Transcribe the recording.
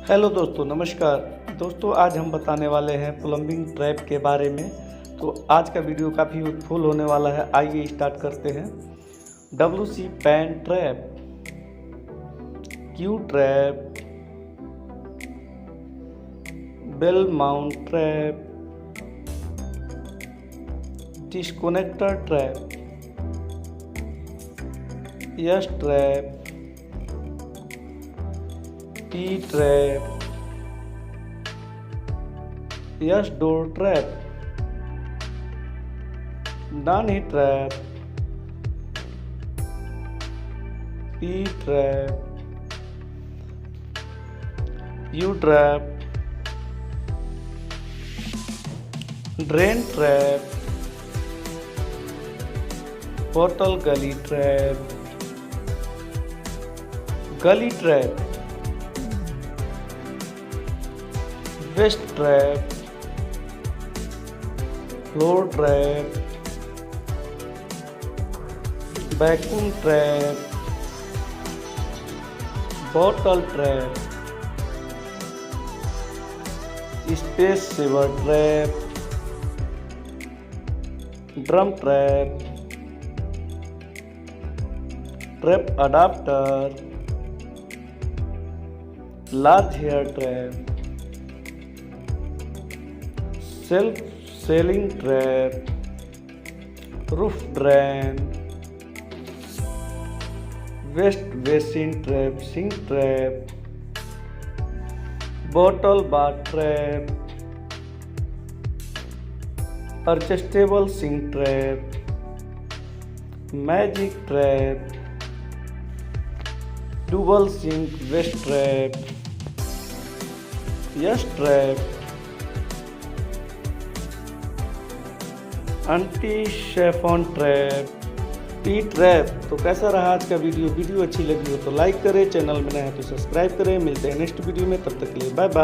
Hello दोस्तों, नमस्कार दोस्तों। आज हम बताने वाले हैं प्लम्बिंग ट्रैप के बारे में। तो आज का वीडियो काफ़ी यूजफुल होने वाला है। आइए स्टार्ट करते हैं। WC pan trap, Q trap, bell mount trap, disconnector trap, S trap, T trap, S door trap, nahani trap, P trap, U trap, drain trap, बोतल gully trap, gully trap, waste trap, floor trap, vacuum trap, bottle trap, space saver trap, drum trap, trap adapter, large hair trap, self sealing trap, roof drain, waste basin trap, sink trap, bottle bath trap, adjustable sink trap, magic trap, डुबल sink waste trap, S trap, anti siphon trap, T trap. तो कैसा रहा आज का video अच्छी लगी हो तो लाइक करें, चैनल में नए हैं तो सब्सक्राइब करें। मिलते हैं नेक्स्ट वीडियो में, तब तक के लिए बाय बाय।